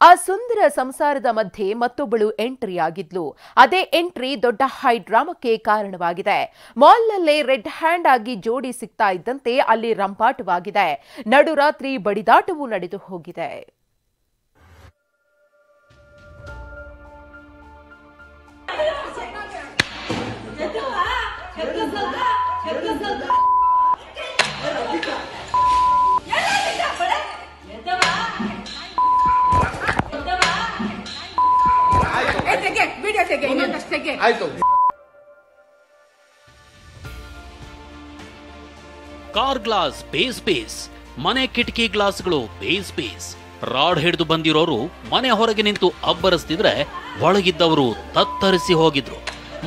ಆ ಸುಂದರ ಸಂಸಾರದ ಮಧ್ಯೆ ಮತ್ತೊಬ್ಬಳು ಎಂಟ್ರಿ ಆಗಿದ್ಲು. ಅದೇ ಎಂಟ್ರಿ ದೊಡ್ಡ ಹೈ ಡ್ರಾಮಾಕ್ಕೆ ಕಾರಣವಾಗಿದೆ. ಮಾಲ್ನಲ್ಲೇ ರೆಡ್ ಹ್ಯಾಂಡ್ ಆಗಿ ಜೋಡಿ ಸಿಗ್ತಾ ಇದ್ದಂತೆ ಅಲ್ಲಿ ರಂಪಾಟವಾಗಿದೆ. ನಡುರಾತ್ರಿ ಬಡಿದಾಟವೂ ನಡೆದು ಹೋಗಿದೆ. ಕಾರ್ ಗ್ಲಾಸ್ ಬೇಸ್ ಮನೆ ಕಿಟಕಿ ಗ್ಲಾಸ್ಗಳು ಬೇಸ್ ರಾಡ್ ಹಿಡಿದು ಬಂದಿರೋರು ಮನೆ ಹೊರಗೆ ನಿಂತು ಅಬ್ಬರಿಸ್ತಿದ್ರೆ ಒಳಗಿದ್ದವರು ತತ್ತರಿಸಿ ಹೋಗಿದ್ರು.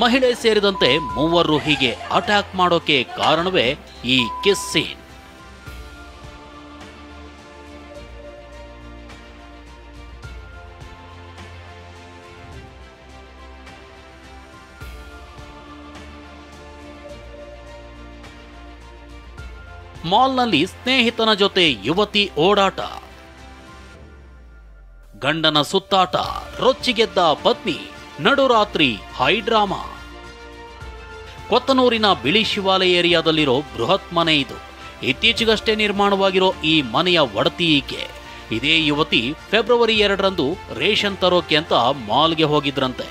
ಮಹಿಳೆ ಸೇರಿದಂತೆ ಮೂವರು ಹೀಗೆ ಅಟ್ಯಾಕ್ ಮಾಡೋಕೆ ಕಾರಣವೇ ಈ ಕಿಸ್ ಸೀನ್. ಮಾಲ್ನಲ್ಲಿ ಸ್ನೇಹಿತನ ಜೊತೆ ಯುವತಿ ಓಡಾಟ, ಗಂಡನ ಸುತ್ತಾಟ, ರೊಚ್ಚಿಗೆದ್ದ ಪತ್ನಿ, ನಡುರಾತ್ರಿ ಹೈ ಡ್ರಾಮಾ. ಕೊತ್ತನೂರಿನ ಬಿಳಿ ಶಿವಾಲಯ ಏರಿಯಾದಲ್ಲಿರೋ ಬೃಹತ್ ಮನೆ ಇದು. ಇತ್ತೀಚೆಗಷ್ಟೇ ನಿರ್ಮಾಣವಾಗಿರೋ ಈ ಮನೆಯ ಒಡತಿ ಈಕೆ. ಇದೇ ಯುವತಿ ಫೆಬ್ರವರಿ 2ರಂದು ರೇಷನ್ ತರೋಕೆ ಅಂತ ಮಾಲ್ಗೆ ಹೋಗಿದ್ರಂತೆ.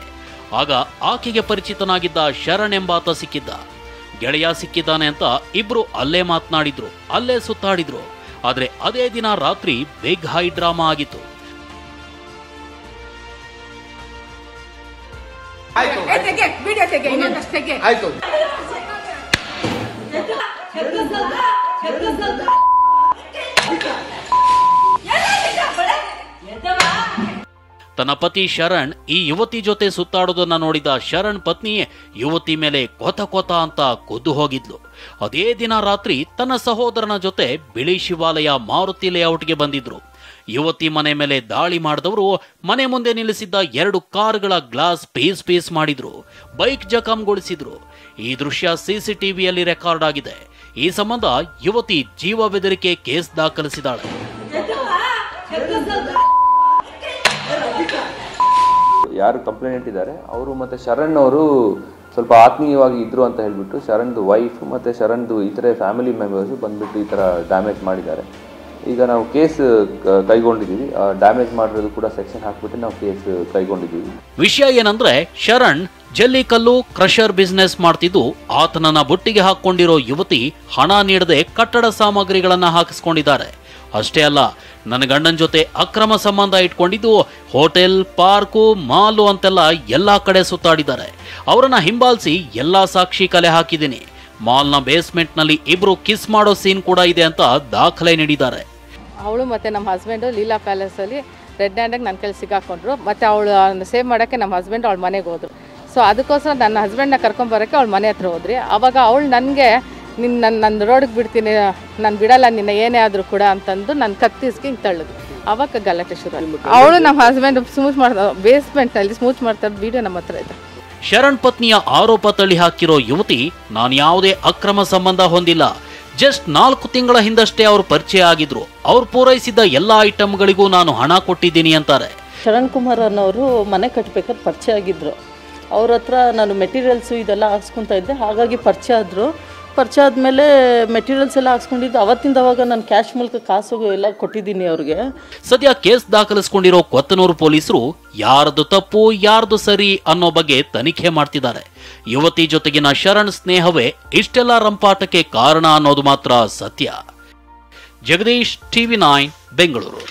ಆಗ ಆಕೆಗೆ ಪರಿಚಿತನಾಗಿದ್ದ ಶರಣ್ ಎಂಬಾತ ಸಿಕ್ಕಿದ್ದ. ಗೆಳೆಯ ಸಿಕ್ಕಿದ್ದಾನೆ ಅಂತ ಇಬ್ರು ಅಲ್ಲೇ ಮಾತನಾಡಿದ್ರು, ಅಲ್ಲೇ ಸುತ್ತಾಡಿದ್ರು. ಆದ್ರೆ ಅದೇ ದಿನ ರಾತ್ರಿ ಬಿಗ್ ಹೈ ಡ್ರಾಮಾ ಆಗಿತ್ತು. ತನ್ನ ಪತಿ ಶರಣ್ ಈ ಯುವತಿ ಜೊತೆ ಸುತ್ತಾಡೋದನ್ನ ನೋಡಿದ ಶರಣ್ ಪತ್ನಿ ಯುವತಿ ಮೇಲೆ ಕೊತ ಅಂತ ಕುದ್ದು ಹೋಗಿದ್ಲು. ಅದೇ ದಿನ ರಾತ್ರಿ ತನ್ನ ಸಹೋದರನ ಜೊತೆ ಬಿಳಿ ಶಿವಾಲಯ ಮಾರುತಿ ಲೇಔಟ್ಗೆ ಬಂದಿದ್ರು. ಯುವತಿ ಮನೆ ಮೇಲೆ ದಾಳಿ ಮಾಡಿದವರು ಮನೆ ಮುಂದೆ ನಿಲ್ಲಿಸಿದ್ದ 2 ಕಾರುಗಳ ಗ್ಲಾಸ್ ಪೀಸ್ ಮಾಡಿದ್ರು, ಬೈಕ್ ಜಖಂಗೊಳಿಸಿದ್ರು. ಈ ದೃಶ್ಯ ಸಿಸಿಟಿವಿಯಲ್ಲಿ ರೆಕಾರ್ಡ್ ಆಗಿದೆ. ಈ ಸಂಬಂಧ ಯುವತಿ ಜೀವ ಬೆದರಿಕೆ ಕೇಸ್ ದಾಖಲಿಸಿದಾಳೆ. ಯಾರು ಕಂಪ್ಲೇಂಟ್ ಇದ್ದಾರೆ ಅವರು ಮತ್ತೆ ಶರಣ್ ಅವರು ಸ್ವಲ್ಪ ಆತ್ಮೀಯವಾಗಿ ಇದ್ರು ಅಂತ ಹೇಳ್ಬಿಟ್ಟು ಶರಣ್ದು ವೈಫ್ ಮತ್ತೆ ಶರಣ್ದು ಇತರೆ ಫ್ಯಾಮಿಲಿ ಮೆಂಬರ್ಸ್ ಬಂದ್ಬಿಟ್ಟು ಈ ಥರ ಡ್ಯಾಮೇಜ್ ಮಾಡಿದ್ದಾರೆ. ಈಗ ನಾವು ಕೇಸ್ ಕೈಗೊಂಡಿದ್ದೀವಿ. ಡ್ಯಾಮೇಜ್ ಮಾಡಿರೋದು ಕೂಡ ಸೆಕ್ಷನ್ ಹಾಕ್ಬಿಟ್ಟು ನಾವು ಕೇಸ್ ಕೈಗೊಂಡಿದ್ದೀವಿ. ವಿಷಯ ಏನಂದ್ರೆ ಶರಣ್ ಜಲ್ಲಿಕಲ್ಲು ಕ್ರಷರ್ ಬಿಸ್ನೆಸ್ ಮಾಡ್ತಿದ್ದು ಆತನನ್ನ ಬುಟ್ಟಿಗೆ ಹಾಕೊಂಡಿರೋ ಯುವತಿ ಹಣ ನೀಡದೆ ಕಟ್ಟಡ ಸಾಮಗ್ರಿಗಳನ್ನ ಹಾಕಿಸ್ಕೊಂಡಿದ್ದಾರೆ. ಅಷ್ಟೇ ಅಲ್ಲ, ನನ್ನ ಗಂಡನ ಜೊತೆ ಅಕ್ರಮ ಸಂಬಂಧ ಇಟ್ಕೊಂಡಿದ್ದು ಹೋಟೆಲ್, ಪಾರ್ಕು, ಮಾಲು ಅಂತೆಲ್ಲ ಎಲ್ಲಾ ಕಡೆ ಸುತ್ತಾಡಿದ್ದಾರೆ. ಅವರನ್ನ ಹಿಂಬಾಲಿಸಿ ಎಲ್ಲಾ ಸಾಕ್ಷಿ ಕಲೆ ಹಾಕಿದ್ದೀನಿ. ಮಾಲ್ನ ಬೇಸ್ಮೆಂಟ್ ನಲ್ಲಿ ಇಬ್ರು ಕಿಸ್ ಮಾಡೋ ಸೀನ್ ಕೂಡ ಇದೆ ಅಂತ ದಾಖಲೆ ನೀಡಿದ್ದಾರೆ. ಅವಳು ಮತ್ತೆ ನಮ್ಮ ಹಸ್ಬೆಂಡು ಲೀಲಾ ಪ್ಯಾಲೇಸ್ ಅಲ್ಲಿ ರೆಡ್ ಹ್ಯಾಂಡಾಗಿ ನನ್ನ ಕೈಲಿ ಸಿಗಾಕೊಂಡ್ರು. ಮತ್ತೆ ಅವಳು ಸೇವ್ ಮಾಡೋಕ್ಕೆ ನಮ್ಮ ಹಸ್ಬೆಂಡ್ ಅವಳ ಮನೆಗೆ ಹೋದ್ರು. ಸೊ ಅದಕ್ಕೋಸ್ಕರ ನನ್ನ ಹಸ್ಬೆಂಡ್ನ ಕರ್ಕೊಂಬರೋಕ್ಕೆ ಅವಳ ಮನೆ ಹತ್ರ ಹೋದ್ರಿ. ಆವಾಗ ಅವಳು ನನಗೆ ನನ್ನ ರೋಡಿಗೆ ಬಿಡ್ತೀನಿ, ನಾನು ಬಿಡಲ್ಲ ನಿನ್ನ ಏನೇ ಆದರೂ ಕೂಡ ಅಂತಂದು ನನ್ನ ಕತ್ತಿಸ್ಗೆ ಹಿಂಗೆ ತಳ್ಳಿದ್ರು. ಆವಾಗ ಗಲಾಟೆ ಶುರು ಆಗಿ ಅವಳು ನಮ್ಮ ಹಸ್ಬೆಂಡ್ ಸ್ಮೂಚ್ ಮಾಡ್ತಾ ಬೇಸ್ಮೆಂಟ್ನಲ್ಲಿ ಸ್ಮೂಚ್ ಮಾಡ್ತಾರೆ. ವಿಡಿಯೋ ನಮ್ಮ ಹತ್ರ ಇದೆ. ಶರಣ್ ಪತ್ನಿಯ ಆರೋಪ ತಳ್ಳಿ ಹಾಕಿರೋ ಯುವತಿ, ನಾನು ಯಾವುದೇ ಅಕ್ರಮ ಸಂಬಂಧ ಹೊಂದಿಲ್ಲ, ಜಸ್ಟ್ 4 ತಿಂಗಳ ಹಿಂದಷ್ಟೇ ಅವ್ರು ಪರಿಚಯ ಆಗಿದ್ರು, ಅವ್ರು ಪೂರೈಸಿದ್ದ ಎಲ್ಲಾ ಐಟಮ್ಗಳಿಗೂ ನಾನು ಹಣ ಕೊಟ್ಟಿದ್ದೀನಿ ಅಂತಾರೆ. ಶರಣ್ ಕುಮಾರ್ ಅನ್ನೋರು ಮನೆ ಕಟ್ಟಬೇಕಾದ್ರೆ ಪರಿಚಯ ಆಗಿದ್ರು. ಅವ್ರ ಹತ್ರ ನಾನು ಮೆಟೀರಿಯಲ್ಸು ಇದೆಲ್ಲ ಹಾಕ್ಸ್ಕೊತಾ ಇದ್ದೆ. ಹಾಗಾಗಿ ಪರಿಚಯ ಆದರು. ಪರಿಚಯ ಆದಮೇಲೆ ಮೆಟೀರಿಯಲ್ಸ್ ಎಲ್ಲ ಹಾಕ್ಸ್ಕೊಂಡಿದ್ದು ಅವತ್ತಿಂದ ಅವಾಗ ನಾನು ಕ್ಯಾಶ್ ಮೂಲಕ ಕಾಸು ಎಲ್ಲ ಕೊಟ್ಟಿದ್ದೀನಿ ಅವ್ರಿಗೆ. ಸದ್ಯ ಕೇಸ್ ದಾಖಲಿಸಿಕೊಂಡಿರೋ ಕೊತ್ತನೂರು ಪೊಲೀಸರು ಯಾರದು ತಪ್ಪು ಯಾರದು ಸರಿ ಅನ್ನೋ ಬಗ್ಗೆ ತನಿಖೆ ಮಾಡ್ತಿದ್ದಾರೆ. ಯುವತಿ ಜೊತೆಗಿನ ಶರಣ್ ಸ್ನೇಹವೇ ಇಷ್ಟೆಲ್ಲ ರಂಪಾಟಕ್ಕೆ ಕಾರಣ ಅನ್ನೋದು ಮಾತ್ರ ಸತ್ಯ. ಜಗದೀಶ್, TV9 ಬೆಂಗಳೂರು.